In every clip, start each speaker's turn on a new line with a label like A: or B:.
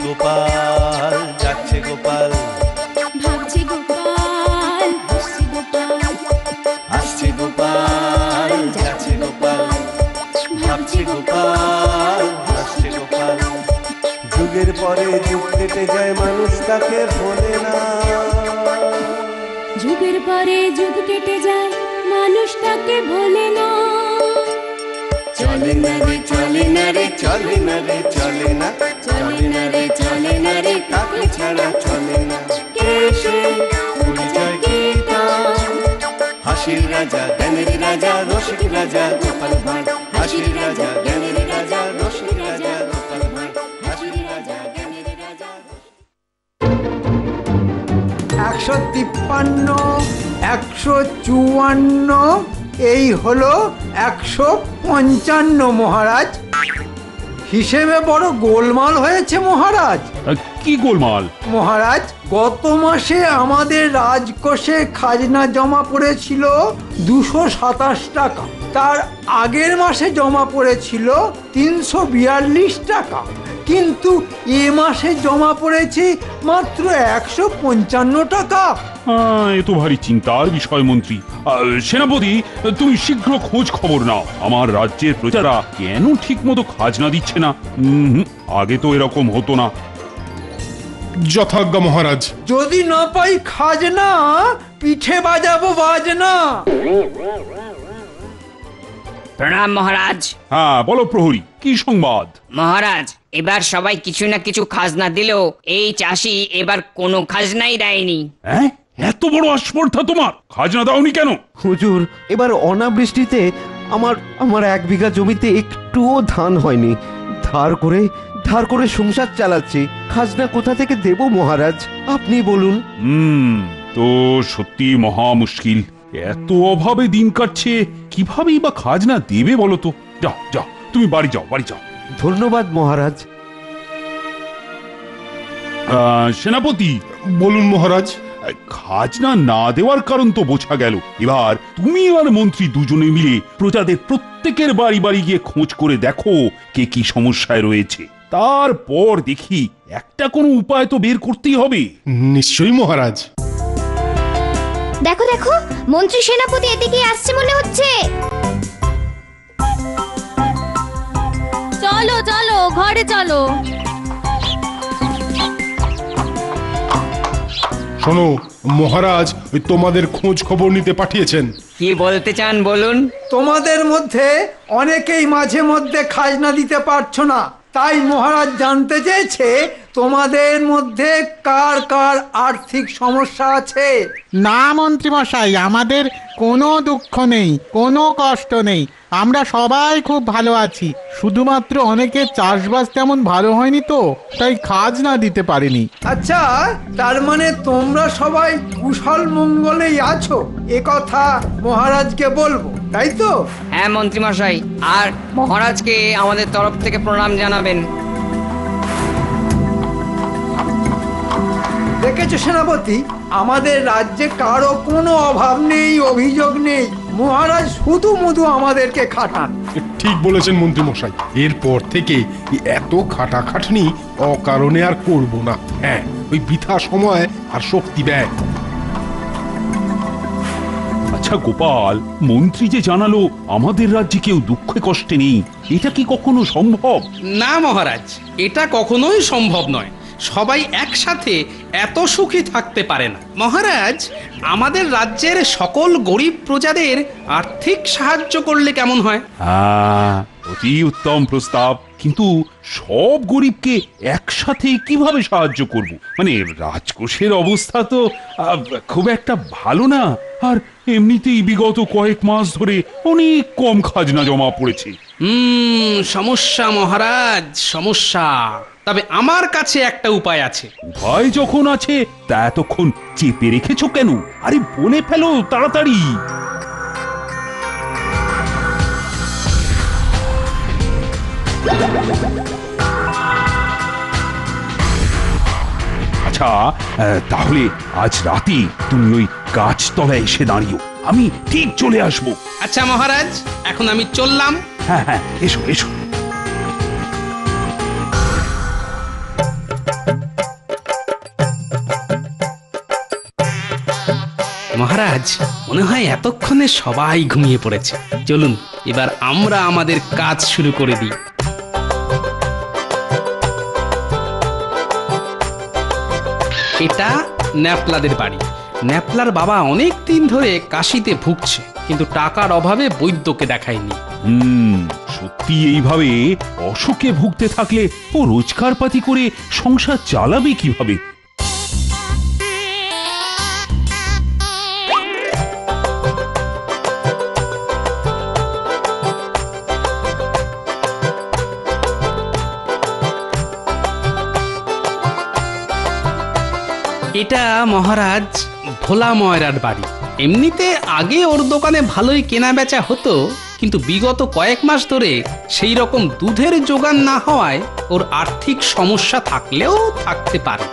A: গোপাল, যাচ্ছে গোপাল,
B: ভাবছে গোপাল, হাসছে গোপাল,
A: আসছে গোপাল, যাচ্ছে গোপাল, ভাবছে গোপাল, হাসছে গোপাল। যুগের পরে যুগ কেটে যায়, মানুষ তাকে ভোলে না।
B: যুগের পরে যুগ কেটে যায়, মানুষ তাকে ভোলে না।
A: চলে না রে, চলে না রে, চলে না রে, চলে না, চলে না রে, চলে না রে, তাকে ছাড়া চলে না। কে সে পরিচয় কি তার? হাসির রাজা, জ্ঞানের রাজা, রসিক রাজা গোপাল ভাঁড়। হাসির রাজা, জ্ঞানের রাজা, রসিক রাজা গোপাল ভাঁড়। হাসির রাজা, জ্ঞানের রাজা।
C: 153, 154, এই হলো 155 মহারাজ। হিসেবে বড় গোলমাল হয়েছে মহারাজ।
D: কি গোলমাল?
C: মহারাজ, গত মাসে আমাদের রাজকোষে খাজনা জমা পড়েছিল 227 টাকা, তার আগের মাসে জমা পড়েছিল 342 টাকা, কিন্তু এ মাসে জমা পড়েছে মাত্র 155 টাকা।
D: এ তো ভারী চিন্তার বিষয় মন্ত্রী। সেনাপতি, তুমি শীঘ্র খোঁজ খবর নাও, আমার রাজ্যের প্রজারা কেন ঠিক মতো খাজনা দিচ্ছে না। আগে তো এরকম হতো না।
E: যথাজ্ঞা মহারাজ।
C: যদি না পাই খাজনা, পিঠে বাজাবো বাজনা।
F: প্রণাম মহারাজ।
D: হ্যাঁ বলো প্রহরী, কি সংবাদ?
F: মহারাজ, এবার সবাই কিছু না কিছু খাজনা দিলেও এই চাষি এবার কোনো খাজনাই দেয়নি।
D: হ্যাঁ, এত বড় আস্পর্ধা তোমার! খাজনা দাওনি কেন?
G: হুজুর, এবার অনাবৃষ্টিতে আমার 1 বিঘা জমিতে একটুও ধান হয়নি। ধার করে সংসার চালাচ্ছি। খাজনা কোথা থেকে দেব মহারাজ, আপনি বলুন।
D: তো সত্যি মহা মুশকিল। এত অভাবে দিন কাটছে, কিভাবেই বা খাজনা দেবে বলো তো? যাও যাও, তুমি বাড়ি যাও।
G: ধন্যবাদ মহারাজ।
D: সেনাপতি,
E: বলুন মহারাজ।
D: খাজনা না দেওয়ার কারণ তো বোঝা গেল। এবার তুমি আর মন্ত্রী দুজনে মিলে প্রজাদের প্রত্যেকের বাড়ি বাড়ি গিয়ে খোঁজ করে দেখো কে কি সমস্যায় রয়েছে। তারপর দেখি একটা কোনো উপায় তো বের করতেই হবে।
E: নিশ্চয়ই মহারাজ।
B: দেখো দেখো, মন্ত্রী সেনাপতি এদিকে আসছে মনে হচ্ছে। চলো চলো, ঘরে চলো।
E: শোনো মহারাজ, তোমাদের খোঁজ খবর নিতে পাঠিয়েছেন।
F: কি বলতে চান বলুন।
C: তোমাদের মধ্যে অনেকেই মাঝে মধ্যে খাজনা দিতে পারছো না, তাই মহারাজ জানতে চেয়েছে তোমাদের মধ্যে কার কার আর্থিক সমস্যা আছে।
H: না মন্ত্রী মশাই, আমাদের কোনো দুঃখ নেই, কোনো কষ্ট নেই, আমরা সবাই খুব ভালো আছি। শুধুমাত্র অনেকের চাষবাস তেমন ভালো হয়নি তো, তাই খাজনা দিতে পারিনি।
C: আচ্ছা, তার মানে তোমরা সবাই কুশল মঙ্গলেই আছো, এ কথা মহারাজকে বলবো, তাই তো?
F: হ্যাঁ মন্ত্রী মশাই, আর মহারাজকে আমাদের তরফ থেকে প্রণাম জানাবেন।
C: দেখেছো সেনাপতি, আমাদের রাজ্যে কারো কোনো অভাব নেই, অভিযোগ নেই। মহারাজ শুধু মধু আমাদেরকে খাটান।
E: ঠিক বলেছেন মন্ত্রী মশাই, এরপর থেকে এত খাটাখাটনি অকারণে আর করব না। হ্যাঁ, ওই বৃথা সময় আর শক্তি ব্যয়।
D: আচ্ছা গোপাল, মন্ত্রী যে জানালো আমাদের রাজ্যে কেউ দুঃখে কষ্টে নেই, এটা কি কখনো সম্ভব?
I: না মহারাজ, এটা কখনোই সম্ভব নয়। সবাই একসাথে এত সুখী থাকতে পারে না। মহারাজ, আমাদের রাজ্যের সকল গরিব প্রজাদের আর্থিক সাহায্য করলে কেমন হয়?
D: অতি উত্তম প্রস্তাব, কিন্তু সব গরিবকে একসাথে কিভাবে সাহায্য করব? মানে রাজকোষের অবস্থা তো খুব একটা ভালো না, আর এমনিতেই বিগত কয়েক মাস ধরে অনেক কম খাজনা জমা পড়েছে।
I: সমস্যা মহারাজ, সমস্যা। তবে আমার কাছে একটা উপায় আছে।
D: উপায় যখন আছে তা এতক্ষণ চেপে রেখেছো কেন? আরে বলে ফেলো তাড়াতাড়ি। আচ্ছা, তাহলে আজ রাতে তুমি ওই গাছতলায় এসে দাঁড়িও, আমি ঠিক চলে আসবো।
I: আচ্ছা মহারাজ, এখন আমি চললাম।
D: হ্যাঁ হ্যাঁ, এসো এসো।
I: মহারাজ মনে হয় এতক্ষণে সবাই ঘুমিয়ে পড়েছে। চলুন এবার আমরা আমাদের কাজ শুরু করে দিই। এটা ন্যাপলাদের বাড়ি। ন্যাপলার বাবা অনেক দিন ধরে কাশিতে ভুগছে, কিন্তু টাকার অভাবে বৈদ্যকে দেখায়নি।
D: সত্যি এইভাবে অসুখে ভুগতে থাকলে ও রোজগারপাতি করে সংসার চালাবে কিভাবে?
I: এটা মহারাজ ভোলা ময়রার বাড়ি। এমনিতে আগে ওর দোকানে ভালোই কেনা বেচা হতো, কিন্তু বিগত কয়েক মাস ধরে সেই রকম দুধের জোগান না হওয়ায় ওর আর্থিক সমস্যা থাকলেও থাকতে পারে।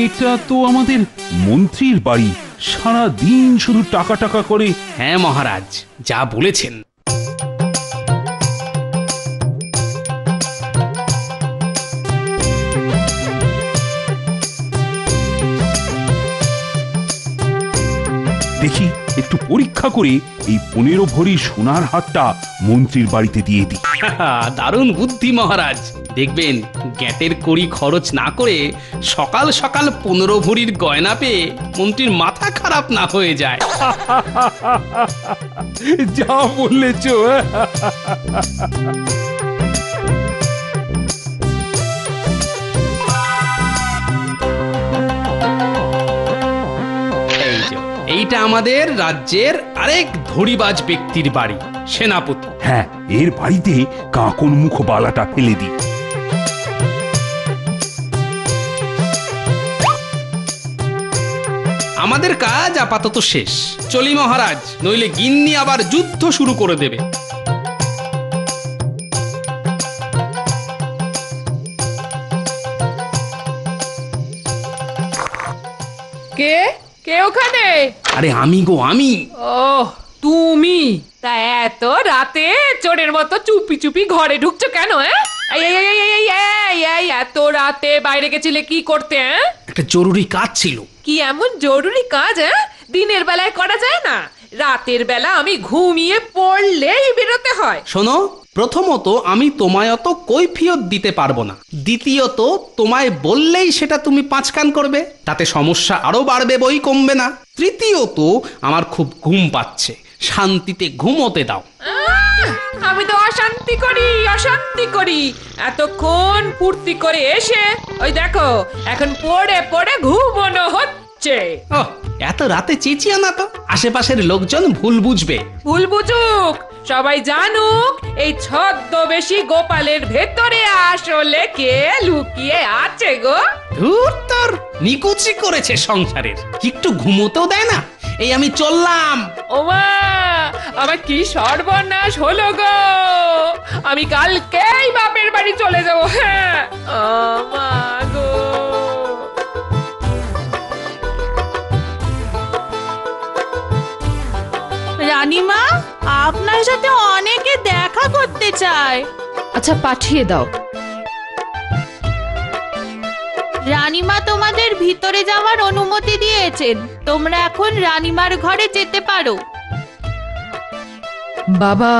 D: এটা তো আমাদের মন্ত্রীর বাড়ি, সারা দিন শুধু টাকা টাকা করে।
I: হ্যাঁ মহারাজ, যা বলেছেন।
D: দেখি একটু পরীক্ষা করে এই 15 ভরি সোনার হারটা মন্ত্রীর বাড়িতে দিয়ে দিই।
I: দারুণ বুদ্ধি মহারাজ। দেখবেন গ্যাটের কড়ি খরচ না করে সকাল সকাল 15 ভরির গয়না পেয়ে মন্ত্রীর মাথা খারাপ না হয়ে যায়।
D: যা বললেছ।
I: এইটা আমাদের রাজ্যের আরেক ধড়িবাজ ব্যক্তির বাড়ি, সেনাপতি।
D: হ্যাঁ, এর বাড়িতে কাকন মুখ বালাটা ফেলে দিই।
I: আমাদের কাজ আপাতত শেষ। চলি মহারাজ, নইলে গিন্নি আবার যুদ্ধ শুরু করে দেবে।
J: কে কে ওখানে?
I: আরে আমি গো, আমি।
J: ও তুমি? তা এত রাতে চোরের মতো চুপি চুপি ঘরে ঢুকছো কেন? এত রাতে বাইরে গেছিলে কি করতে?
I: একটা জরুরি কাজ ছিল।
J: কি এমন জরুরি কাজ? দিনের বেলায় করা যায় না? রাতের বেলা আমি ঘুমিয়ে পড়লেই বেরোতে হয়।
I: শোনো, প্রথমত আমি তোমায় অত কৈফিয়ত দিতে পারবো না। দ্বিতীয়ত তোমায় বললেই সেটা তুমি পাঁচকান করবে, তাতে সমস্যা আরো বাড়বে, বই কমবে না। তৃতীয়ত আমার খুব ঘুম পাচ্ছে, শান্তিতে ঘুমোতে দাও।
J: আমি তো অশান্তি করি এতক্ষণ ফুর্তি করে এসে ওই দেখো এখন পড়ে পড়ে ঘুমোনো হচ্ছে।
I: এত রাতে চেঁচিও না তো, আশেপাশের লোকজন ভুল বুঝবে।
J: ভুল বুঝুক, সবাই জানুক এই ছদ্মবেশী গোপালের ভেতরে আসলে কে লুকিয়ে আছে গো।
I: ধুর, তোর নিকুচি করেছে সংসারের, একটু ঘুমোতেও দেয় না। এই আমি চললাম।
J: ওমা, আমার কি সর্বনাশ হলো গো। আমি কালকেই বাপের বাড়ি চলে যাবো। হ্যাঁ মা গো।
K: রানীমা, আপনার সাথে অনেকে দেখা করতে চায়।
J: আচ্ছা, পাঠিয়ে দাও।
K: রানীমা তোমাদের ভিতরে যাওয়ার অনুমতি দিয়েছেন, তোমরা এখন রানীমার ঘরে যেতে পারো।
J: বাবা,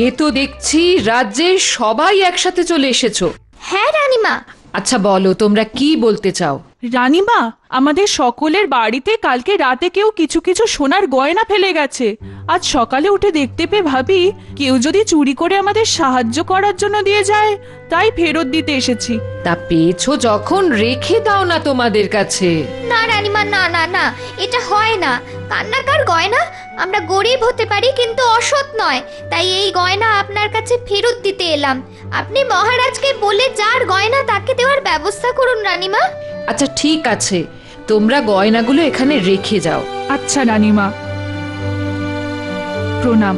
J: এ তো দেখছি রাজ্যের সবাই একসাথে চলে এসেছো।
B: হ্যাঁ রানীমা।
J: আচ্ছা বলো, তোমরা কি বলতে চাও?
K: রানীমা, আমাদের সকলের বাড়িতে কালকে রাতে কেউ কিছু কিছু সোনার গয়না ফেলে গেছে। আজ সকালে উঠে দেখতে পেয়ে ভাবি কেউ যদি চুরি করে আমাদের সাহায্য করার জন্য দিয়ে যায়, তাই ফেরত দিতে এসেছি।
J: তা পেয়েছো যখন রেখে দাও না তোমাদের কাছে।
B: না রানীমা, না না না, এটা হয় না। কান্নাকার গয়না, আমরা গরিব হতে পারি কিন্তু অসৎ নয়, তাই এই গয়না আপনার কাছে ফেরত দিতে এলাম। আপনি মহারাজকে বলে যার গয়না তাকে দেওয়ার ব্যবস্থা করুন রানীমা।
J: আচ্ছা ঠিক আছে, তোমরা গয়নাগুলো এখানে রেখে যাও।
K: আচ্ছা রানীমা, প্রণাম।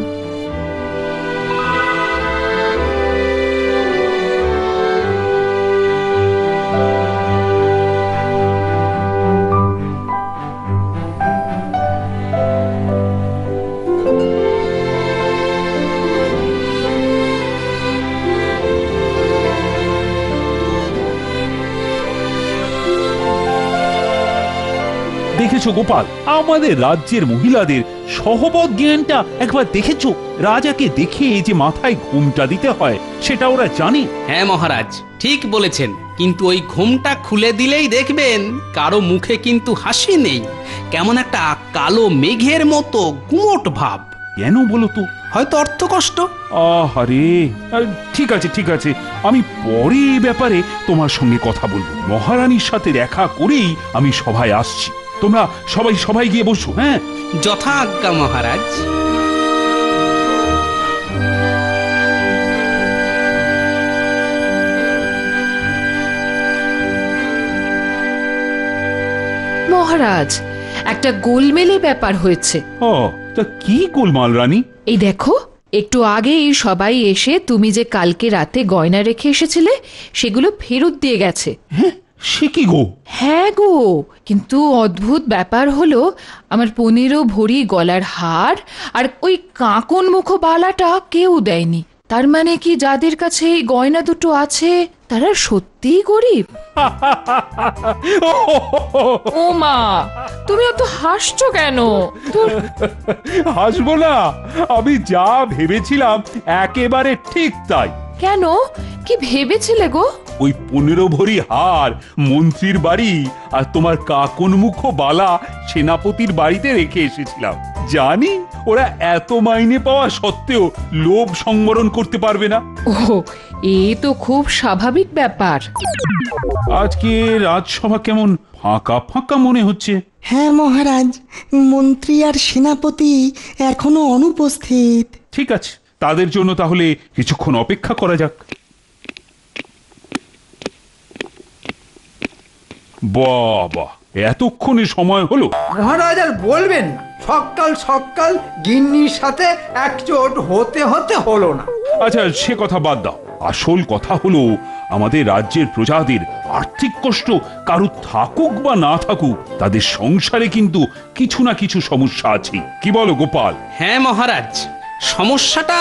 D: দেখেছো গোপাল, আমাদের রাজ্যের মহিলাদের সহবত জ্ঞানটা একবার দেখেছো? রাজাকে দেখে যে মাথায় ঘুমটা দিতে হয় সেটা ওরা জানে।
I: হ্যাঁ মহারাজ, ঠিক বলেছেন। কিন্তু ওই ঘুমটা খুলে দিলেই দেখবেন কারো মুখে কিন্তু হাসি নেই, কেমন একটা কালো মেঘের মতো গুমোট ভাব।
D: কেন বলো তো?
I: হয়তো অর্থকষ্ট।
D: আরে ঠিক আছে ঠিক আছে, আমি পরে এই ব্যাপারে তোমার সঙ্গে কথা বলবো। মহারানীর সাথে দেখা করেই আমি সভায় আসছি। তোমরা সবাই গিয়ে বসো। হ্যাঁ,
I: যথা আজ্ঞা মহারাজ।
J: মহারাজ, একটা গোলমেলে ব্যাপার হয়েছে।
D: ও, তা কি গোলমাল রানী?
J: এই দেখো, একটু আগেই সবাই এসে তুমি যে কালকে রাতে গয়না রেখে এসেছিলে সেগুলো ফেরত দিয়ে গেছে।
D: সে কি গো?
J: হ্যাঁ গো, কিন্তু অদ্ভুত ব্যাপার হলো আমার 15 ভরি গলার হার আর ওই কাঁকন মুখ বালাটা কেউ দেয়নি। তার মানে কি যাদের কাছে এই গয়না দুটো আছে তারা সত্যিই গরিব? ও মা, তুমি অত হাসছো কেন?
D: হাসবো না, আমি যা ভেবেছিলাম একেবারে ঠিক তাই।
J: কেন, কি ভেবেছিলে গো?
D: ওই 15 ভরি হার মন্ত্রীর বাড়ি আর তোমার কাকন মুখ বালা সেনাপতির বাড়িতে রেখে এসেছিলাম। জানি ওরা এত মাইনে পাওয়া সত্ত্বেও লোভ সংবরণ করতে পারবে না।
J: ও, এ তো খুব স্বাভাবিক ব্যাপার।
D: আজকে রাজসভা কেমন ফাঁকা ফাঁকা মনে হচ্ছে।
L: হ্যাঁ মহারাজ, মন্ত্রী আর সেনাপতি এখনো অনুপস্থিত।
D: ঠিক আছে, তাদের জন্য তাহলে কিছুক্ষণ অপেক্ষা করা যাক। বাবা, এতক্ষণে সময় হলো?
C: মহারাজ আর বলবেন না, সকাল সকাল গিন্নির সাথে একজোট হতে হলো না।
D: আচ্ছা, সে কথা বাদ দাও। আসল কথা হলো আমাদের রাজ্যের প্রজাদের আর্থিক কষ্ট কারো থাকুক বা না থাকুক, তাদের সংসারে কিন্তু কিছু না কিছু সমস্যা আছে। কি বলো গোপাল?
I: হ্যাঁ মহারাজ, সমস্যাটা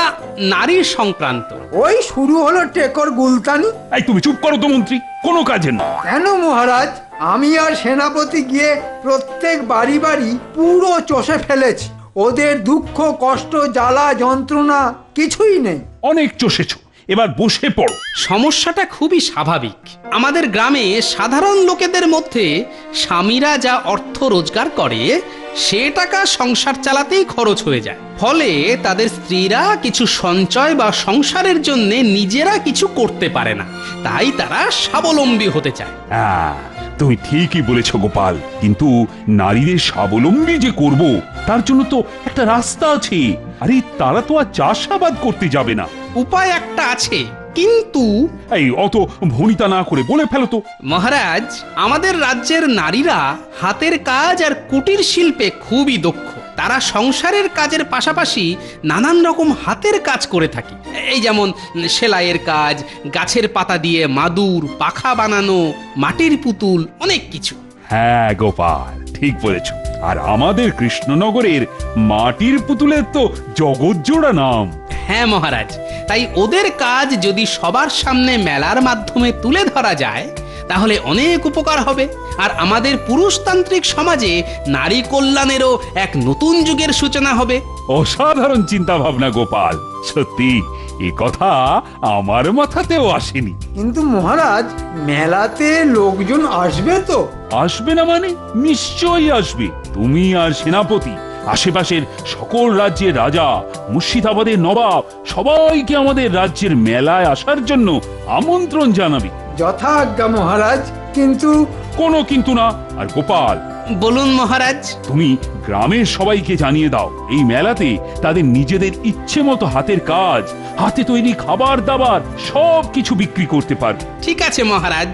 I: নারীর সংক্রান্ত।
C: ওই শুরু হলো টেকর গুলতানি।
D: এই তুমি চুপ করো তো মন্ত্রী, কোনো কাজে না।
C: কেন মহারাজ, আমি আর সেনাপতি গিয়ে প্রত্যেক বাড়ি বাড়ি পুরো চষে ফেলেছি। ওদের দুঃখ কষ্ট জ্বালা যন্ত্রণা কিছুই নেই।
D: অনেক চষেছ, এবার বসে পড়ো।
I: সমস্যাটা খুবই স্বাভাবিক। আমাদের গ্রামে সাধারণ লোকেদের মধ্যে স্বামীরা যা অর্থ রোজগার করে সে টাকা সংসার চালাতেই খরচ হয়ে যায়। ফলে তাদের স্ত্রীরা কিছু সঞ্চয় বা সংসারের জন্য নিজেরা কিছু করতে পারে না, তাই তারা স্বাবলম্বী হতে চায়।
D: তুমি ঠিকই বলেছ গোপাল, কিন্তু নারীদের স্বাবলম্বী যে করব তার জন্য তো একটা রাস্তা আছে। আরে তারা তো আর চাষাবাদ করতে যাবে না।
I: উপায় একটা আছে, কিন্তু
D: এই অত ভনিতা না করে বলে ফেলো তো।
I: মহারাজ, আমাদের রাজ্যের নারীরা হাতের কাজ আর কুটির শিল্পে খুবই দক্ষ। তারা সংসারের কাজের পাশাপাশি নানান রকম হাতের কাজ করে থাকে। এই যেমন সেলাইয়ের কাজ, গাছের পাতা দিয়ে মাদুর, পাখা বানানো, মাটির পুতুল, অনেক কিছু।
D: হ্যাঁ গোপাল, ঠিক বলেছ। আর আমাদের কৃষ্ণনগরের মাটির পুতুলের তো জগৎজোড়া নাম।
I: হ্যাঁ মহারাজ, তাই ওদের কাজ যদি সবার সামনে মেলার মাধ্যমে তুলে ধরা যায় তাহলে অনেক উপকার হবে। আর আমাদের পুরুষতান্ত্রিক সমাজে নারী কল্যাণেরও এক নতুন যুগের সূচনা হবে।
D: অসাধারণ চিন্তা ভাবনা গোপাল, সত্যি এ কথা আমার মাথাতেও আসেনি।
C: কিন্তু মহারাজ, মেলাতে লোকজন আসবে তো?
D: আসবে না মানে? নিশ্চয়ই আসবে। তুমি আর সেনাপতি, আশেপাশের সকল রাজ্যের রাজা, মুর্শিদাবাদের নবাব সবাইকে আমাদের রাজ্যের মেলায় আসার জন্য আমন্ত্রণ জানাবে।
C: যথা আজ্ঞা মহারাজ। কিন্তু
D: কোনো কিন্তু না। আর গোপাল,
I: বলুন মহারাজ।
D: তুমি গ্রামের সবাইকে জানিয়ে দাও এই মেলাতে তাদের নিজেদের ইচ্ছে মতো হাতের কাজ, হাতে তৈরি খাবার দাবার সব কিছু বিক্রি করতে পারবে।
I: ঠিক আছে মহারাজ।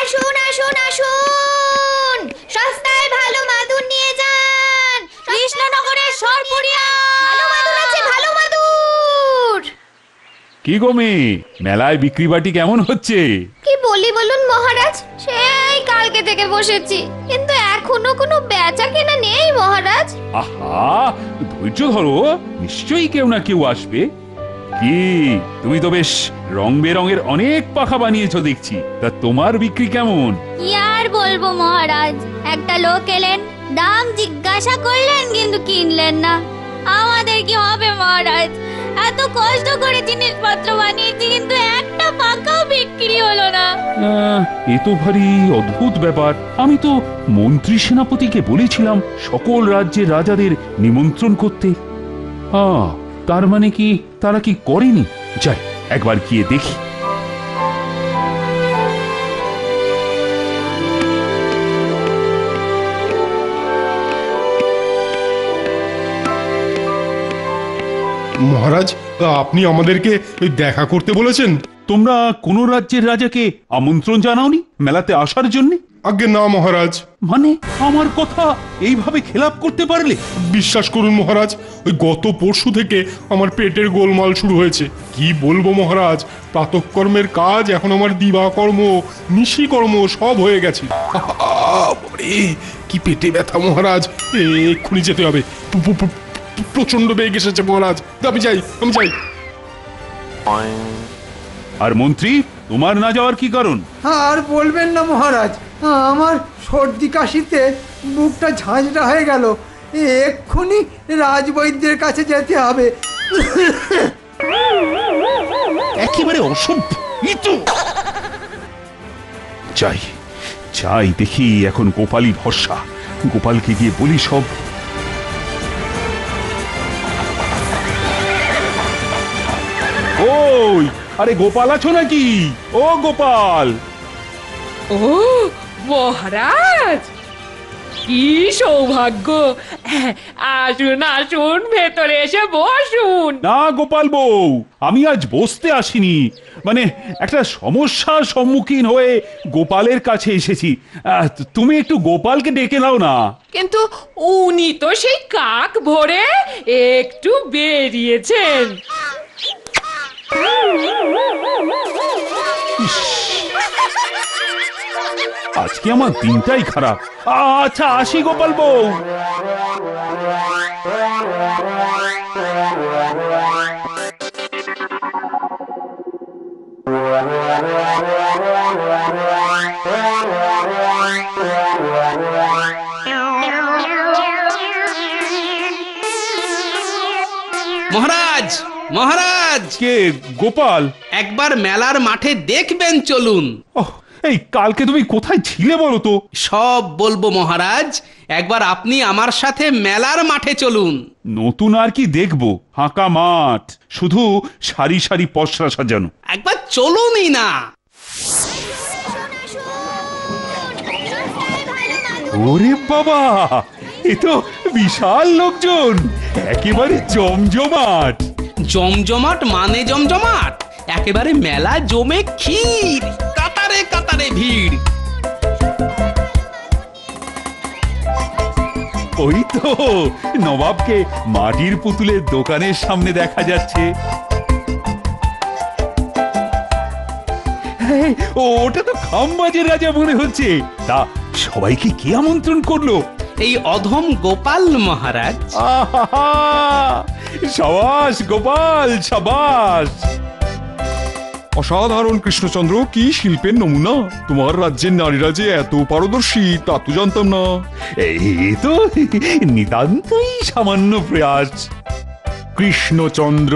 B: আসুন আসুন আসুন, সস্তায় ভালো মাদুর নিয়ে যান। কৃষ্ণনগরের সরপুরিয়া ভালো মাদুর আছে, ভালো মাদুর।
D: কি গো মেয়ে, মেলায় বিক্রি বাটি কেমন হচ্ছে?
B: কি বলি বলুন মহারাজ, সেই কালকে থেকে বসেছি, কিন্তু এখন এখনো কোনো বেচা কেনা নেই মহারাজ।
D: আহা, ধৈর্য ধরো, নিশ্চয়ই কেউ না কেউ আসবে। কি, তুমি তো বেশ রং বেরঙের অনেক পাখা বানিয়েছো দেখছি, তা তোমার বিক্রি কেমন?
M: কি আর বলবো মহারাজ, একটা লোক এলেন, দাম জিজ্ঞাসা করলেন কিন্তু কিনলেন না। আমাদের কি হবে মহারাজ, এত কষ্ট করে জিনিসপত্র বানিয়েছি কিন্তু একটা পাকাও বিক্রি হলো না।
D: এ তো ভারী অদ্ভুত ব্যাপার। আমি তো মন্ত্রী সেনাপতিকে বলেছিলাম সকল রাজ্যের রাজাদের নিমন্ত্রণ করতে। তার মানে কি তারা কি করেনি? যাই একবার গিয়ে দেখি।
E: মহারাজ, আপনি আমাদেরকে দেখা করতে বলেছেন?
D: তোমরা কোন রাজ্যের রাজাকে আমন্ত্রণ জানাওনি মেলাতে আসার জন্য?
E: আজ্ঞে না মহারাজ।
D: মানে আমার কথা এইভাবে খেলাপ করতে পারলে?
E: বিশ্বাস করুন মহারাজ, ওই গত পরশু থেকে আমার পেটের গোলমাল শুরু হয়েছে। কি বলবো মহারাজ, প্রাতঃকর্মের কাজ এখন আমার দিবাকর্ম নিশিকর্ম সব হয়ে গেছে। কি পেটে ব্যথা মহারাজ, এক্ষুনি যেতে হবে। প্রচন্ড বেগ এসেছে মহারাজ, আমি যাই।
D: আর মন্ত্রী, তোমার না যাওয়ার কি কারণ?
C: আর বলবেন না মহারাজ, আমার সর্দি কাশিতে বুকটা ঝাঁঝরা হয়ে গেল। এক্ষুনি রাজবৈদ্যের কাছে যেতে হবে।
D: একেবারে অসভ্য। যাই দেখি, এখন গোপালই ভরসা। গোপালকে গিয়ে বলি সব। ওই, আরে গোপাল আছো নাকি? ও গোপাল!
J: ও মহারাজ, কি সৌভাগ্য! আসুন আসুন, ভেতরে এসে বসুন।
D: না গোপাল বউ, আমি আজ বসতে আসিনি, মানে একটা সমস্যার সম্মুখীন হয়ে গোপালের কাছে এসেছি। তুমি একটু গোপালকে ডেকে নাও না।
J: কিন্তু উনি তো সেই কাক ভরে একটু বেরিয়েছেন।
D: আজকে আমার দিনটাই খারাপ। আচ্ছা আসি গোপাল বউ।
I: মহারাজ, মহারাজ!
D: কে গোপাল?
I: একবার মেলার মাঠে দেখবেন, চলুন।
D: এই কালকে তুমি কোথায় ছিলে বলো তো?
I: সব বলবো মহারাজ, একবার আপনি আমার সাথে মেলার মাঠে চলুন।
D: নতুন আর কি দেখবো? ফাঁকা মাঠ, শুধু সারি সারি পসরা সাজানো।
I: একবার চলুনই না।
D: ওরে বাবা, এ তো বিশাল লোকজন, একেবারে জমজমাট।
I: জমজমাট মানে জমজমাট, একেবারে মেলা জমে ক্ষীর, কাতারে কাতারে ভিড়।
D: ওই তো নবাবকে মাটির পুতুলের দোকানের সামনে দেখা যাচ্ছে। ওটা তো খামবাজের রাজা মনে হচ্ছে। তা সবাইকে কে আমন্ত্রণ করলো?
I: এই অধম গোপাল মহারাজ।
D: সাবাস গোপাল, সাবাস।
N: অসাধারণ কৃষ্ণচন্দ্র, কি শিল্পের নমুনা! তোমার রাজ্যের নারীরা যে এত পারদর্শী তা তো জানতাম না।
D: এই তো নিতান্তই সামান্য প্রয়াস।
H: কৃষ্ণচন্দ্র,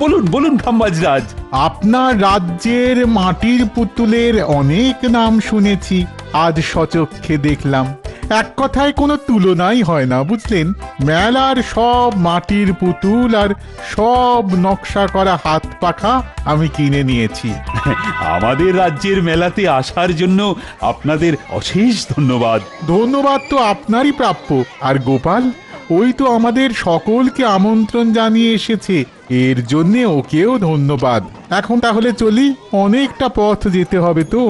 D: বলুন বলুন খাম্বাজ রাজ।
H: আপনার রাজ্যের মাটির পুতুলের অনেক নাম শুনেছি, আজ সচক্ষে দেখলাম। এক কথায় কোনো তুলনাই হয় না, বুঝলেন? মেলার সব মাটির পুতুল আর সব নকশা করা হাত পাখা আমি কিনে নিয়েছি।
D: আমাদের রাজ্যের মেলাতে আসার জন্য আপনাদের অশেষ ধন্যবাদ।
H: ধন্যবাদ তো আপনারই প্রাপ্য। আর গোপাল, ওই তো আমাদের সকলকে আমন্ত্রণ জানিয়ে এসেছে, এর জন্যে ওকেও ধন্যবাদ। এখন তাহলে চলি, অনেকটা পথ যেতে হবে তো।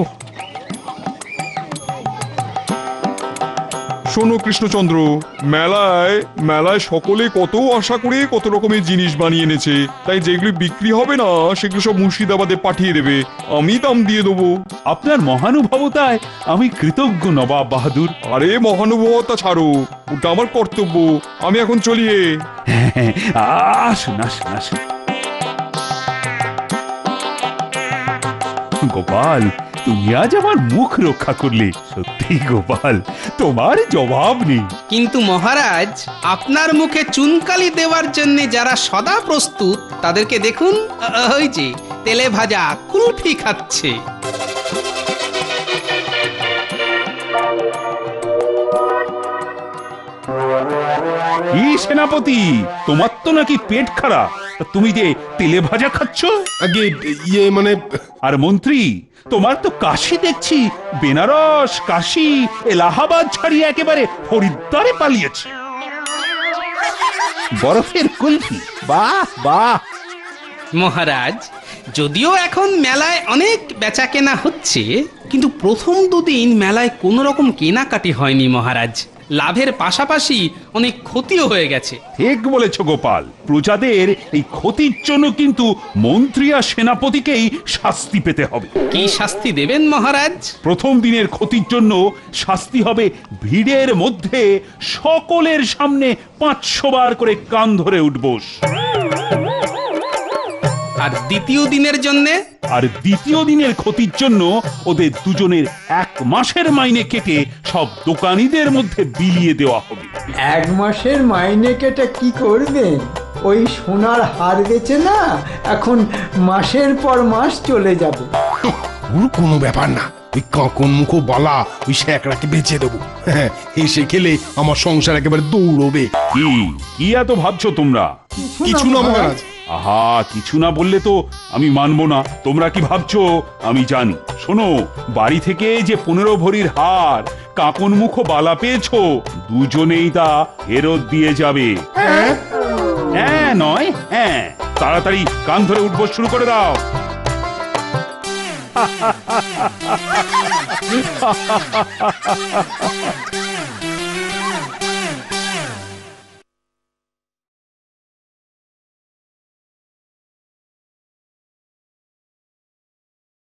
N: শোনো কৃষ্ণচন্দ্র, মেলায় মেলায় সকলে কত আশা করে কত রকমের জিনিস বানিয়ে এনেছে, তাই যেগুলি বিক্রি হবে না সেগুলো সব মুর্শিদাবাদে পাঠিয়ে দেবে, আমি দাম দিয়ে দেবো।
D: আপনার মহানুভবতায় আমি কৃতজ্ঞ নবাব বাহাদুর।
N: আরে মহানুভবতা ছাড়ো, ওটা আমার কর্তব্য। আমি এখন চলিয়ে।
D: আসুন আসুন আসুন। গোপাল, তুমি আজ আমার মুখ রক্ষা করলে। সত্যি গোপাল, তোমার জবাব নেই।
I: কিন্তু মহারাজ, আপনার মুখে চুনকালি দেওয়ার জন্য যারা সদা প্রস্তুত তাদেরকে দেখুন, ওই যে তেলে ভাজা কুলফি খাচ্ছে।
D: কি সেনাপতি, তোমার তো নাকি পেট খারাপ, তুমি যে তেলে ভাজা খাচ্ছ?
E: আগে মানে।
D: আর মন্ত্রী, তোমার তো কাশি দেখছি, বেনারস, কাশি, এলাহাবাদ ছাড়িয়ে একেবারে হরিদ্বারে পালিয়েছে। বরফের কুলফি, বাহ বাহ।
I: মহারাজ, যদিও এখন মেলায় অনেক বেচা কেনা হচ্ছে, কিন্তু প্রথম দুদিন মেলায় কোনো রকম কেনাকাটি হয়নি মহারাজ। লাভের পাশাপাশি অনেক ক্ষতিও হয়ে গেছে।
D: ঠিক বলেছ গোপাল, প্রজাদের এই ক্ষতির জন্য কিন্তু মন্ত্রী আর সেনাপতিকেই শাস্তি পেতে হবে।
I: কি শাস্তি দেবেন মহারাজ?
D: প্রথম দিনের ক্ষতির জন্য শাস্তি হবে ভিড়ের মধ্যে সকলের সামনে 500 বার করে কান ধরে উঠবোস।
I: আর দ্বিতীয় দিনের জন্য?
D: আর দ্বিতীয় দিনের ক্ষতির জন্য ওদের দুজনের 1 মাসের মাইনে কেটে সব দোকানীদের মধ্যে বিলিয়ে দেওয়া হবে।
C: 1 মাসের মাইনে কেটে কি করবেন? ওই সোনার হার বেচে না এখন মাসের পর মাস চলে যাবে।
E: ওর কোনো ব্যাপার না, ওই কাকন মুখো বালা ওই শ্যাকরাকে বেচে দেবো। এসে খেলে আমার সংসার একেবারে দৌড়বে।
D: কি এত ভাবছো তোমরা?
E: কিছু না মহারাজ।
D: আহা, কিছু না বললে তো আমি মানবো না। তোমরা কি ভাবছো আমি জানি? শোনো, বাড়ি থেকে যে 15 ভরির হার কাকন মুখো বালা পেয়েছো, দুজনেই তা ফেরত দিয়ে যাবে। হ্যাঁ নয় হ্যাঁ, তাড়াতাড়ি কান ধরে উঠবস শুরু করে দাও।